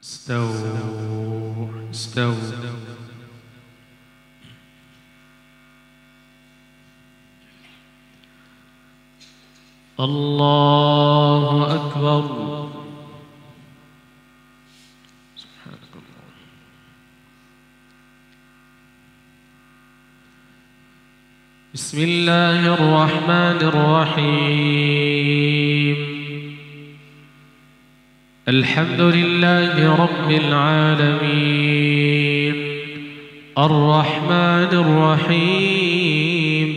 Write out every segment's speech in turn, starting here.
استووا. الله أكبر. سبحانك الله. بسم الله الرحمن الرحيم. الحمد لله رب العالمين الرحمن الرحيم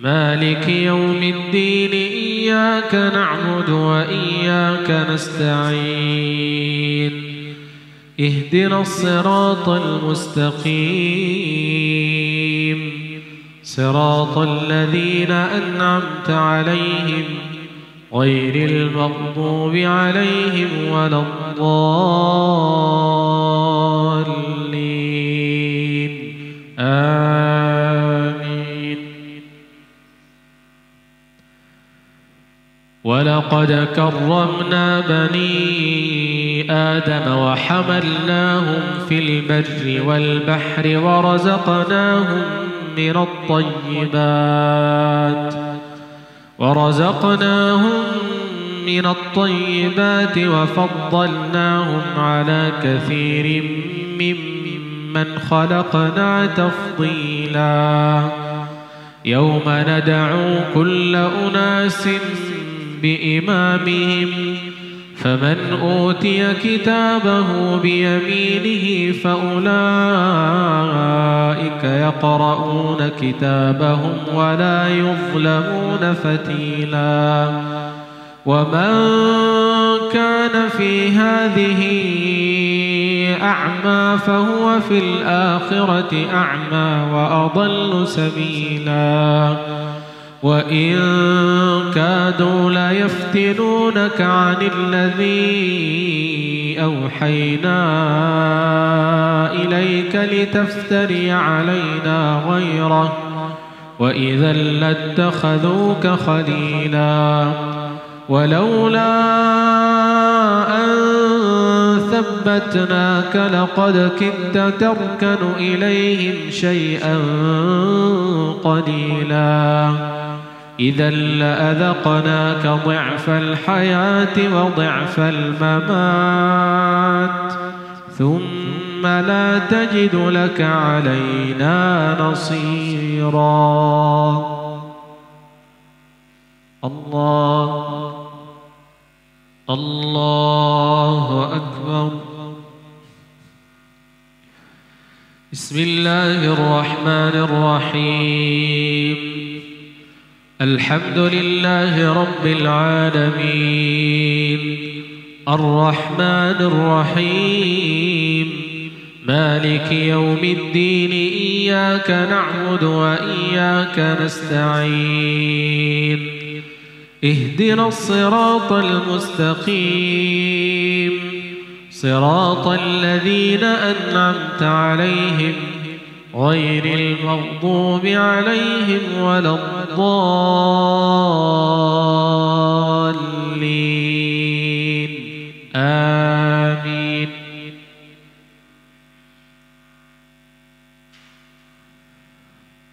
مالك يوم الدين إياك نعبد وإياك نستعين اهدنا الصراط المستقيم صراط الذين أنعمت عليهم غير المغضوب عليهم ولا الضالين آمين. ولقد كرمنا بني آدم وحملناهم في البر والبحر ورزقناهم من الطيبات وفضلناهم على كثير ممن خلقنا تفضيلا. يوم ندعو كل أناس بإمامهم فمن أوتي كتابه بيمينه فأولئك يقرؤون كتابهم ولا يظلمون فتيلا. ومن كان في هذه أعمى فهو في الآخرة أعمى وأضل سبيلا. وإن كادوا ليفتنونك عن الذي أوحينا إليك لتفتري علينا غيره وإذا لاتخذوك خليلا. ولولا أن ثبتناك لقد كدت تركن إليهم شيئا قليلا. إذا لأذقناك ضعف الحياة وضعف الممات ثم لا تجد لك علينا نصيرا. الله أكبر. بسم الله الرحمن الرحيم. الحمد لله رب العالمين الرحمن الرحيم مالك يوم الدين إياك نعبد وإياك نستعين اهدنا الصراط المستقيم صراط الذين أنعمت عليهم غير المغضوب عليهم ولا الضالين آمين.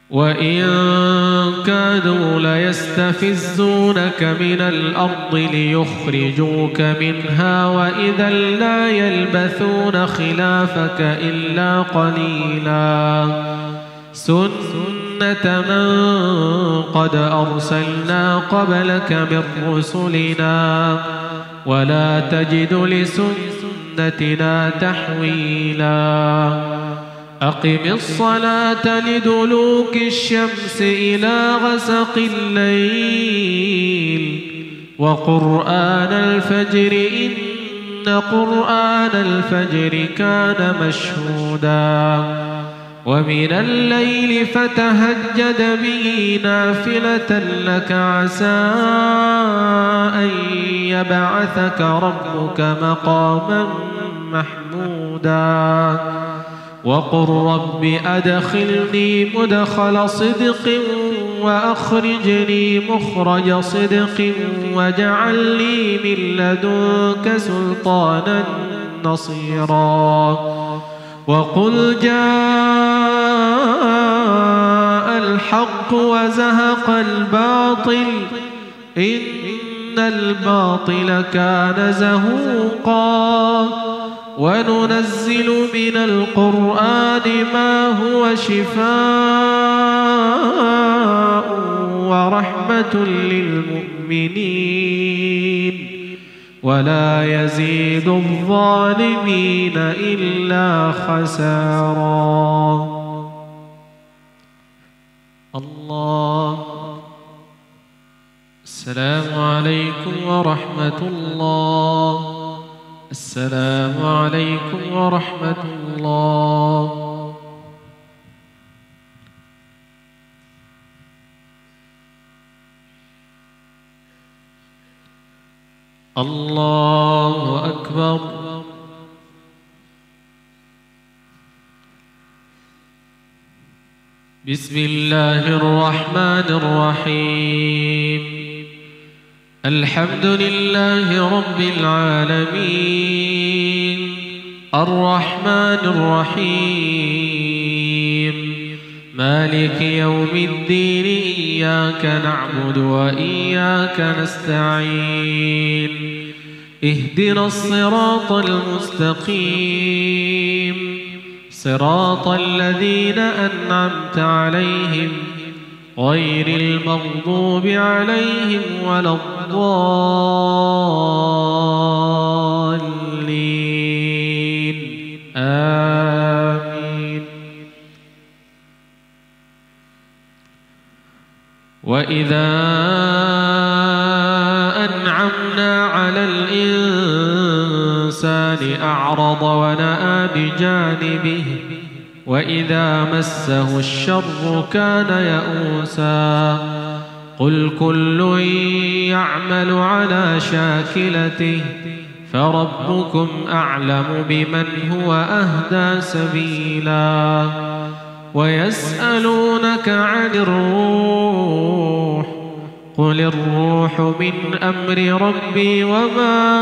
وإن كادوا ليستفزونك من الأرض ليخرجوك منها وإذا لا يلبثون خلافك إلا قليلا. سنة من قد أرسلنا قبلك من رسلنا ولا تجد لسنتنا تحويلا. أقم الصلاة لدلوك الشمس إلى غسق الليل وقرآن الفجر إن قرآن الفجر كان مشهودا. ومن الليل فتهجد به نافلة لك عسى أن يبعثك ربك مقاما محمودا. وقل رب أدخلني مدخل صدق وأخرجني مخرج صدق واجعل لي من لدنك سلطانا نصيرا وقل جاء الحق وزهق الباطل إن الباطل كان زهوقا وننزل من القرآن ما هو شفاء ورحمة للمؤمنين ولا يزيد الظالمين إلا خسارا. الله. السلام عليكم ورحمة الله. السلام عليكم ورحمة الله. الله أكبر. بسم الله الرحمن الرحيم. الحمد لله رب العالمين الرحمن الرحيم مالك يوم الدين إياك نعبد وإياك نستعين اهدنا الصراط المستقيم صراط الذين أنعمت عليهم غير المغضوب عليهم ولا الضالين آمين. وإذا أنعمنا على الإنسان أعرض ونأى بجانبه وإذا مسه الشر كان يئوسا قل كل يعمل على شاكلته فربكم أعلم بمن هو أهدى سبيلا ويسألونك عن الروح قل الروح من أمر ربي وما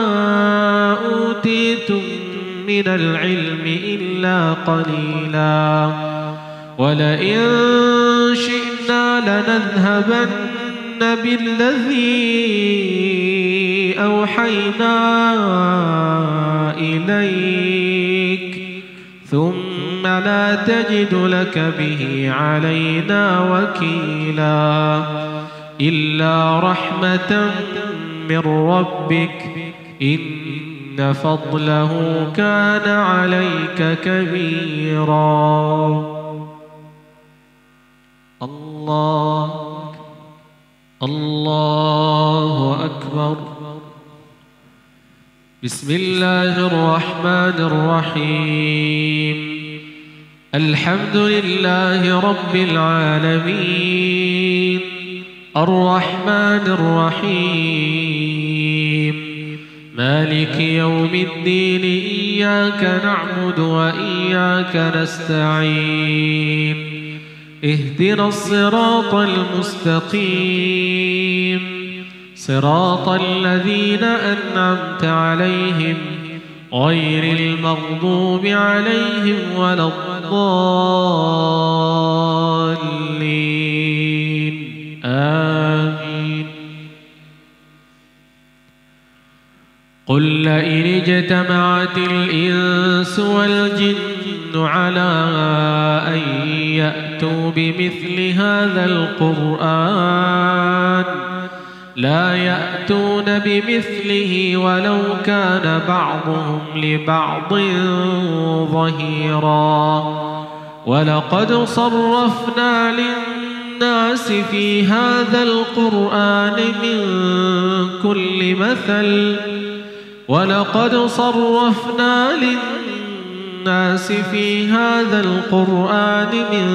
أوتيتم من العلم إلا قليلا ولئن شئنا لنذهبن بالذي أوحينا إليك ثم لا تجد لك به علينا وكيلا إلا رحمة من ربك إن فضله كان عليك كبيرا. الله أكبر. بسم الله الرحمن الرحيم. الحمد لله رب العالمين الرحمن الرحيم مالك يوم الدين إياك نعبد وإياك نستعين اهدنا الصراط المستقيم صراط الذين أنعمت عليهم غير المغضوب عليهم ولا الضالين آمين. قل لئن اجتمعت الإنس والجن على أن يأتوا بمثل هذا القرآن لا يأتون بمثله ولو كان بعضهم لبعض ظهيرا ولقد صرفنا للناس في هذا القرآن من كل مثل ولقد صرفنا للناس في هذا القرآن من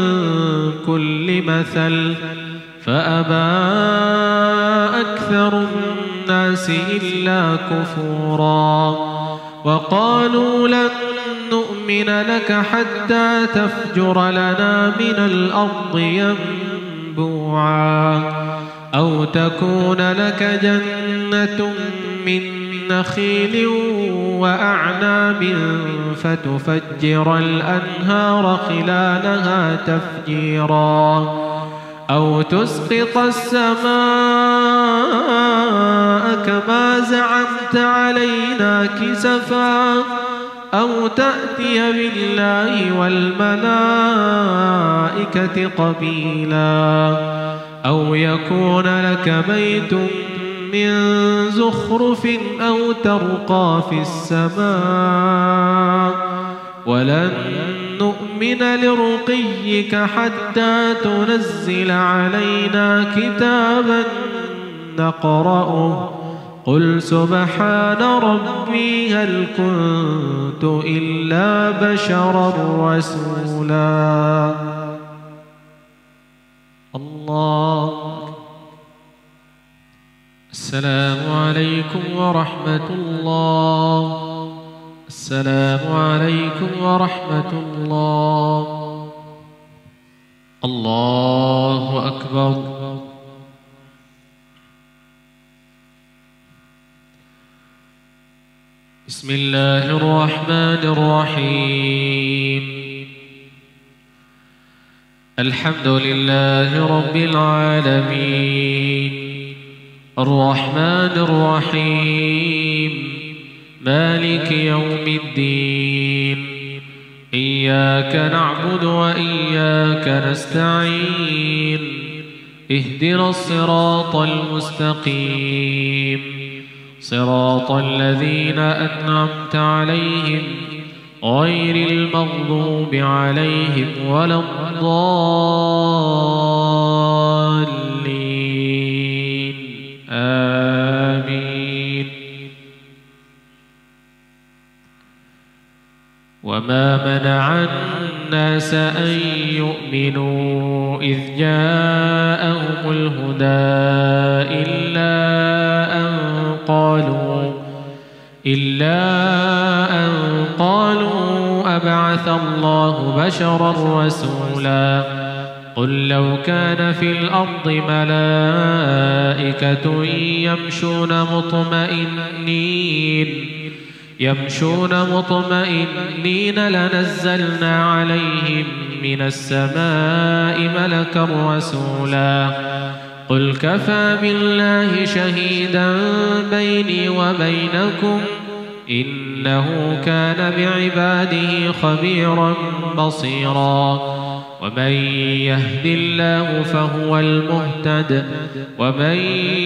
كل مثل فأبى أكثر الناس إلا كفورا وقالوا لن نؤمن لك حتى تفجر لنا من الأرض ينبوعا أو تكون لك جنة من نخيل وأعناب فتفجر الأنهار خلالها تفجيرا أو تسقط السماء كما زعمت علينا كسفا أو تأتي بالله والملائكة قبيلا أو يكون لك بيت من زخرف أو ترقى في السماء ولن نؤمن لرقيك حتى تنزل علينا كتابا نقرأه قل سبحان ربي هل كنت إلا بشرا رسولا. الله. السلام عليكم ورحمة الله. السلام عليكم ورحمة الله. الله أكبر. بسم الله الرحمن الرحيم. الحمد لله رب العالمين الرحمن الرحيم مالك يوم الدين إياك نعبد وإياك نستعين اهدنا الصراط المستقيم صراط الذين أنعمت عليهم غير المغضوب عليهم ولا الضالين آمين. وما منع الناس أن يؤمنوا إذ جاءهم الهدى إلا أن قالوا أبعث الله بشرا رسولا قل لو كان في الأرض ملائكة يمشون مطمئنين لنزلنا عليهم من السماء ملكا رسولا قل كفى بالله شهيدا بيني وبينكم إنه كان بعباده خبيرا بصيرا. ومن يهد الله فهو المهتد ومن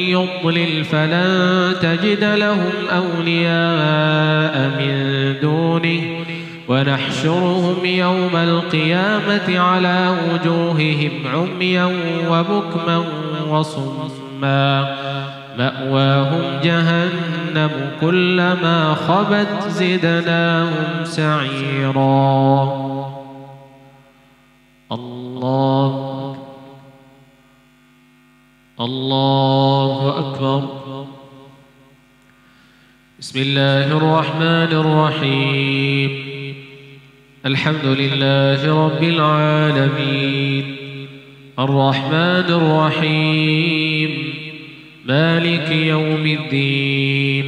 يضلل فلن تجد لهم أولياء من دونه ونحشرهم يوم القيامة على وجوههم عميا وبكما وصما مأواهم جهنم كلما خبت زدناهم سعيرا. الله. الله أكبر. بسم الله الرحمن الرحيم. الحمد لله رب العالمين الرحمن الرحيم مالك يوم الدين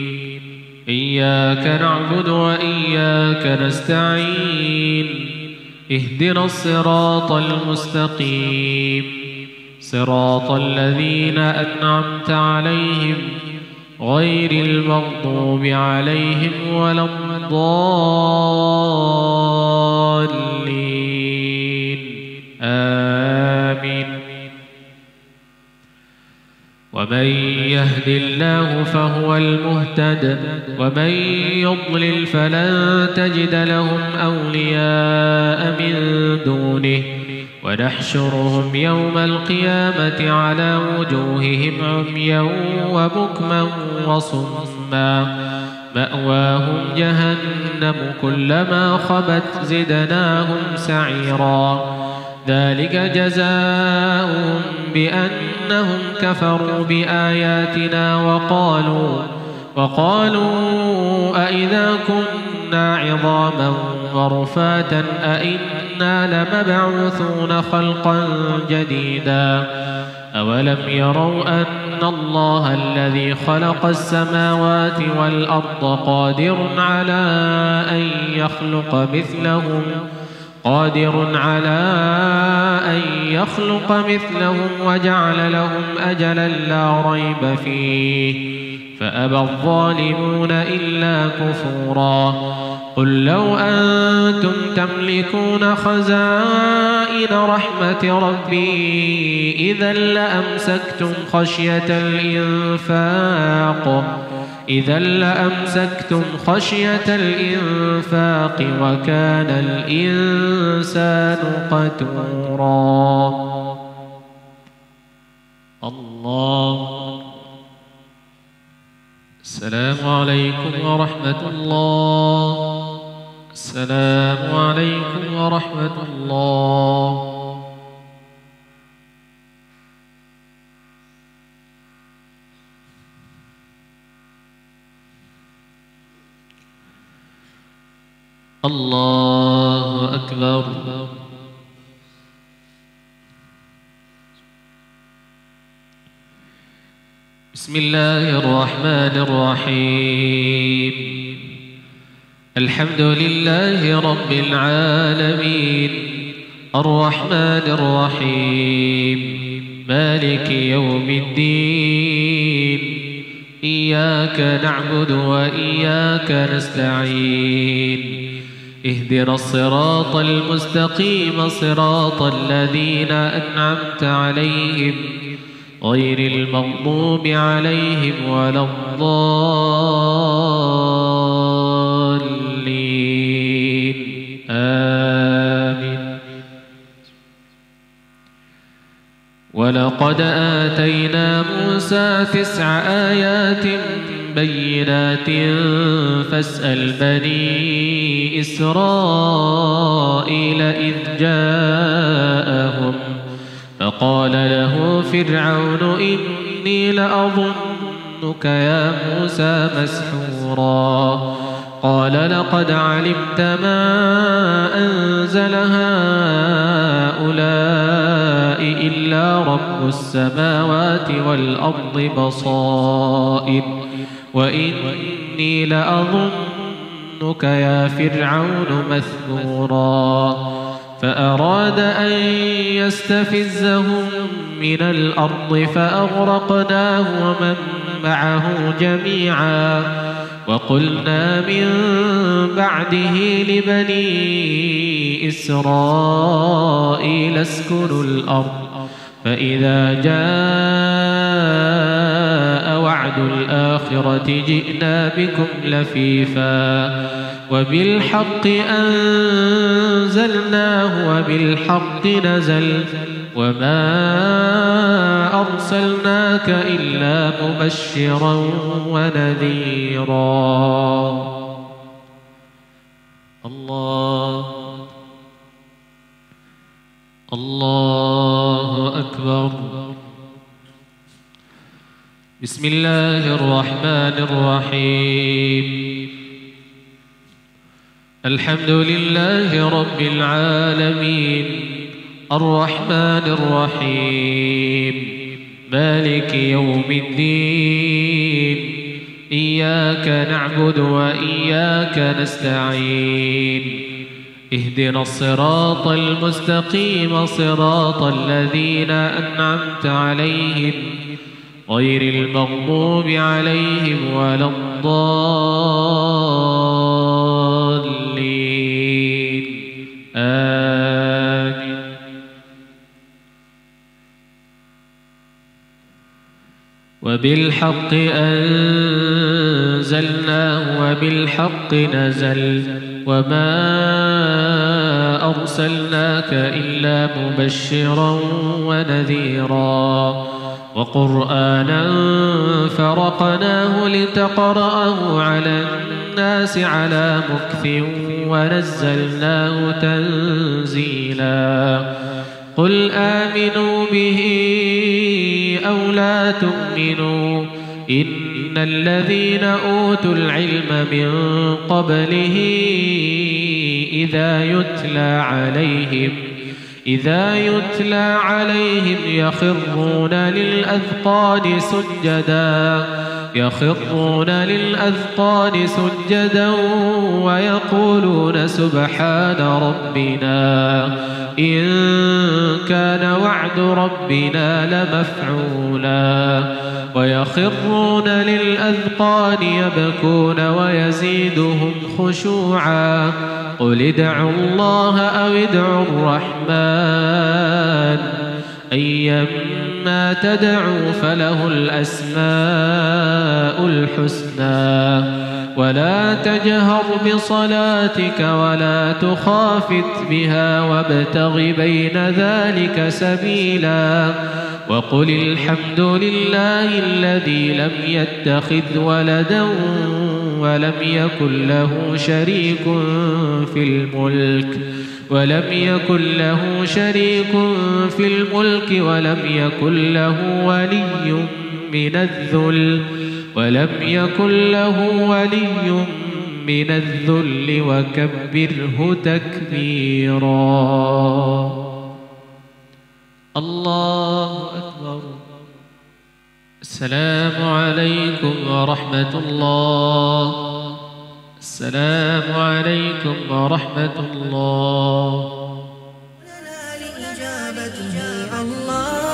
إياك نعبد وإياك نستعين اهدنا الصراط المستقيم صراط الذين أنعمت عليهم غير المغضوب عليهم ولا الضالين آمين. ومن يهد الله فهو المهتد ومن يضلل فلن تجد لهم أولياء من دونه ونحشرهم يوم القيامة على وجوههم عميا وبكما وصما مأواهم جهنم كلما خبت زدناهم سعيرا. ذلك جزاؤهم بأنهم كفروا بآياتنا وقالوا أئذا كنا عظاما ورفاتا أئنا لمبعوثون خلقا جديدا أولم يروا أن الله الذي خلق السماوات والأرض قادر على أن يخلق مثلهم وجعل لهم أجلا لا ريب فيه فأبى الظالمون إلا كفورا قل لو أنتم تملكون خزائن رحمة ربي إذا لأمسكتم خشية الإنفاق وكان الإنسان قتورا. الله. السلام عليكم ورحمة الله. السلام عليكم ورحمة الله. الله أكبر. بسم الله الرحمن الرحيم. الحمد لله رب العالمين الرحمن الرحيم مالك يوم الدين إياك نعبد وإياك نستعين اهدنا الصراط المستقيم صراط الذين أنعمت عليهم غير المغضوب عليهم ولا الضالين آمين. ولقد آتينا موسى 9 آيات بينات فاسأل بني إسرائيل إذ جاءهم فقال له فرعون إني لأظنك يا موسى مسحورا قال لقد علمت ما أنزل هؤلاء إلا رب السماوات والأرض بصائر وإني لأظنك يا فرعون مثبورا فأراد أن يستفزهم من الأرض فأغرقناه ومن معه جميعا وقلنا من بعده لبني إسرائيل اسكنوا الأرض فإذا جاء وعد الآخرة جئنا بكم لفيفا وبالحق أنزلناه وبالحق نزل وما أرسلناك إلا مبشرا ونذيرا. الله أكبر. بسم الله الرحمن الرحيم. الحمد لله رب العالمين الرحمن الرحيم مالك يوم الدين إياك نعبد وإياك نستعين اهدنا الصراط المستقيم صراط الذين أنعمت عليهم غير المغضوب عليهم ولا الضالين آمين. وبالحق أنزلناه وبالحق نزل وما أرسلناك إلا مبشرا ونذيرا وقرآنا فرقناه لتقرأه على الناس على مكث ونزلناه تنزيلا قل آمنوا به أو لا تؤمنوا إن الذين أوتوا العلم من إذا يتلى عليهم يخرون للأذقان سجدا ويقولون سبحان ربنا إن كان وعد ربنا لمفعولا ويخرون للأذقان يبكون ويزيدهم خشوعا قل ادعوا الله أو ادعوا الرحمن أيما تدعوا فله الأسماء الحسنى ولا تجهر بصلاتك ولا تخافت بها وابتغ بين ذلك سبيلا وقل الحمد لله الذي لم يتخذ ولدا ولم يكن له شريك في الملك ولم يكن له ولي من الذل وكبره تكبيرا. الله أكبر. السلام عليكم ورحمة الله. السلام عليكم ورحمة الله. لنا لإجابته الله